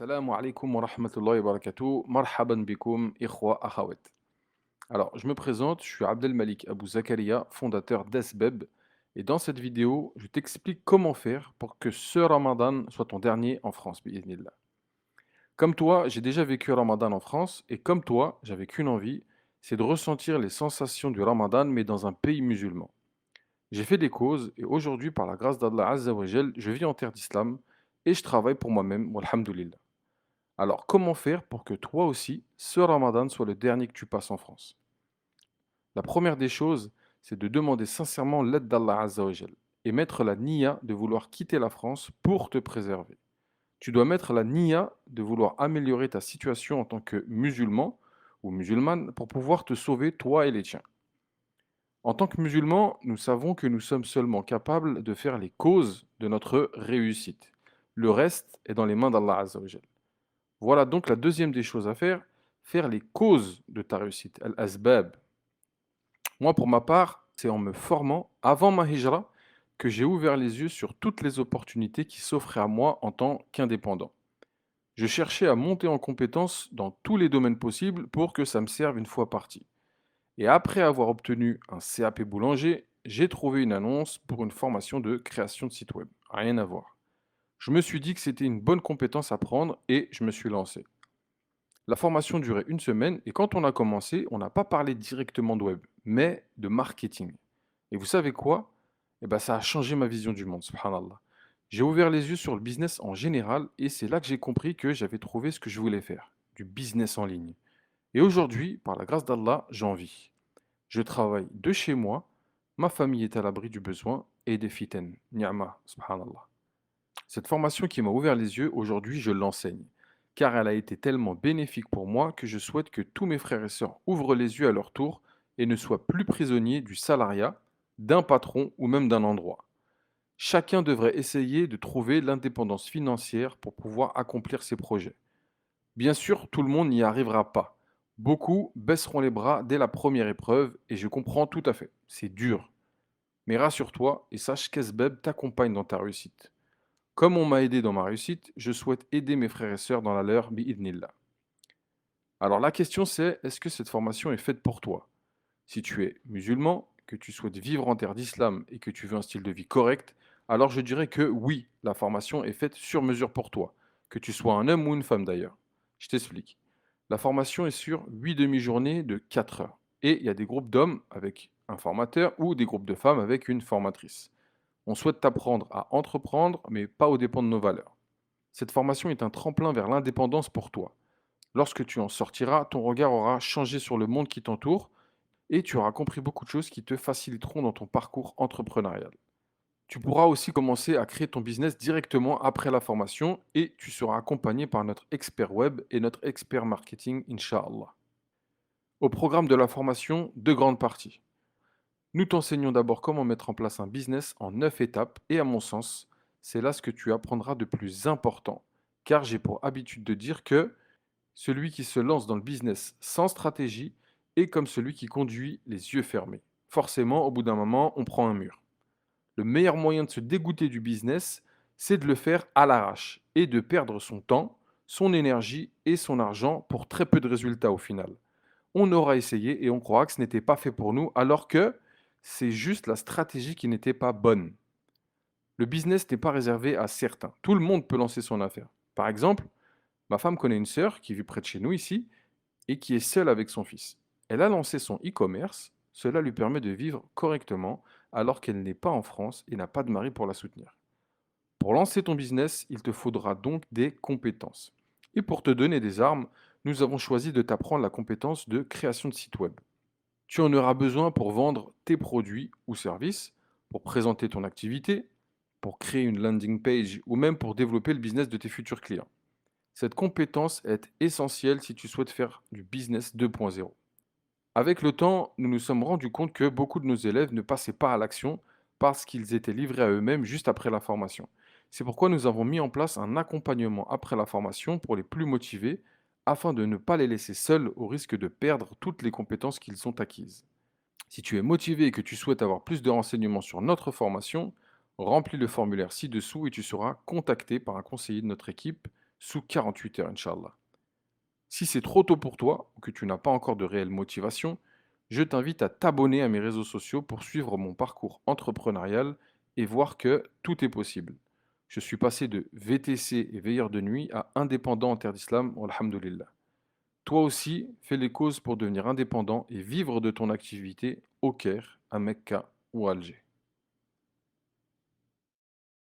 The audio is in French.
Assalamu alaikum wa rahmatullahi wa barakatuh. Marhaban bikoum, ikhwa akhawat. Alors, je me présente, je suis Abdel Malik Abou Zakaria, fondateur d'Esbeb. Et dans cette vidéo, je t'explique comment faire pour que ce Ramadan soit ton dernier en France, bi'idhnillah. Comme toi, j'ai déjà vécu Ramadan en France, et comme toi, j'avais qu'une envie, c'est de ressentir les sensations du Ramadan, mais dans un pays musulman. J'ai fait des causes, et aujourd'hui, par la grâce d'Allah Azza wa Jal, je vis en terre d'islam, et je travaille pour moi-même, walhamdulillah. Alors, comment faire pour que toi aussi, ce Ramadan soit le dernier que tu passes en France? La première des choses, c'est de demander sincèrement l'aide d'Allah Azza wa Jal et mettre la niya de vouloir quitter la France pour te préserver. Tu dois mettre la niya de vouloir améliorer ta situation en tant que musulman ou musulmane pour pouvoir te sauver toi et les tiens. En tant que musulmans, nous savons que nous sommes seulement capables de faire les causes de notre réussite. Le reste est dans les mains d'Allah Azza wa Jal. Voilà donc la deuxième des choses à faire les causes de ta réussite, al-asbab. Moi, pour ma part, c'est en me formant avant ma hijra que j'ai ouvert les yeux sur toutes les opportunités qui s'offraient à moi en tant qu'indépendant. Je cherchais à monter en compétence dans tous les domaines possibles pour que ça me serve une fois parti. Et après avoir obtenu un CAP boulanger, j'ai trouvé une annonce pour une formation de création de site web. Rien à voir. Je me suis dit que c'était une bonne compétence à prendre et je me suis lancé. La formation durait une semaine et quand on a commencé, on n'a pas parlé directement de web, mais de marketing. Et vous savez quoi? Eh ben, ça a changé ma vision du monde, subhanallah. J'ai ouvert les yeux sur le business en général et c'est là que j'ai compris que j'avais trouvé ce que je voulais faire, du business en ligne. Et aujourd'hui, par la grâce d'Allah, j'en vis. Je travaille de chez moi, ma famille est à l'abri du besoin et des fitaines. Ni'ma, subhanallah. Cette formation qui m'a ouvert les yeux, aujourd'hui, je l'enseigne, car elle a été tellement bénéfique pour moi que je souhaite que tous mes frères et sœurs ouvrent les yeux à leur tour et ne soient plus prisonniers du salariat, d'un patron ou même d'un endroit. Chacun devrait essayer de trouver l'indépendance financière pour pouvoir accomplir ses projets. Bien sûr, tout le monde n'y arrivera pas. Beaucoup baisseront les bras dès la première épreuve et je comprends tout à fait. C'est dur. Mais rassure-toi et sache qu'Esbeb t'accompagne dans ta réussite. Comme on m'a aidé dans ma réussite, je souhaite aider mes frères et sœurs dans la leur, bi'idnillah. Alors la question c'est, est-ce que cette formation est faite pour toi? Si tu es musulman, que tu souhaites vivre en terre d'islam et que tu veux un style de vie correct, alors je dirais que oui, la formation est faite sur mesure pour toi, que tu sois un homme ou une femme d'ailleurs. Je t'explique. La formation est sur 8 demi-journées de 4 heures. Et il y a des groupes d'hommes avec un formateur ou des groupes de femmes avec une formatrice. On souhaite t'apprendre à entreprendre, mais pas aux dépens de nos valeurs. Cette formation est un tremplin vers l'indépendance pour toi. Lorsque tu en sortiras, ton regard aura changé sur le monde qui t'entoure et tu auras compris beaucoup de choses qui te faciliteront dans ton parcours entrepreneurial. Tu pourras aussi commencer à créer ton business directement après la formation et tu seras accompagné par notre expert web et notre expert marketing, Inch'Allah. Au programme de la formation, deux grandes parties. Nous t'enseignons d'abord comment mettre en place un business en 9 étapes et à mon sens, c'est là ce que tu apprendras de plus important. Car j'ai pour habitude de dire que celui qui se lance dans le business sans stratégie est comme celui qui conduit les yeux fermés. Forcément, au bout d'un moment, on prend un mur. Le meilleur moyen de se dégoûter du business, c'est de le faire à l'arrache et de perdre son temps, son énergie et son argent pour très peu de résultats au final. On aura essayé et on croira que ce n'était pas fait pour nous, alors que c'est juste la stratégie qui n'était pas bonne. Le business n'est pas réservé à certains. Tout le monde peut lancer son affaire. Par exemple, ma femme connaît une sœur qui vit près de chez nous ici et qui est seule avec son fils. Elle a lancé son e-commerce. Cela lui permet de vivre correctement alors qu'elle n'est pas en France et n'a pas de mari pour la soutenir. Pour lancer ton business, il te faudra donc des compétences. Et pour te donner des armes, nous avons choisi de t'apprendre la compétence de création de site web. Tu en auras besoin pour vendre tes produits ou services, pour présenter ton activité, pour créer une landing page ou même pour développer le business de tes futurs clients. Cette compétence est essentielle si tu souhaites faire du business 2.0. Avec le temps, nous nous sommes rendus compte que beaucoup de nos élèves ne passaient pas à l'action parce qu'ils étaient livrés à eux-mêmes juste après la formation. C'est pourquoi nous avons mis en place un accompagnement après la formation pour les plus motivés afin de ne pas les laisser seuls au risque de perdre toutes les compétences qu'ils ont acquises. Si tu es motivé et que tu souhaites avoir plus de renseignements sur notre formation, remplis le formulaire ci-dessous et tu seras contacté par un conseiller de notre équipe. sous 48 heures, Inch'Allah. Si c'est trop tôt pour toi ou que tu n'as pas encore de réelle motivation, je t'invite à t'abonner à mes réseaux sociaux pour suivre mon parcours entrepreneurial et voir que tout est possible. Je suis passé de VTC et veilleur de nuit à indépendant en terre d'islam, alhamdoulilah. Toi aussi, fais les causes pour devenir indépendant et vivre de ton activité au Caire, à Mecca ou à Alger.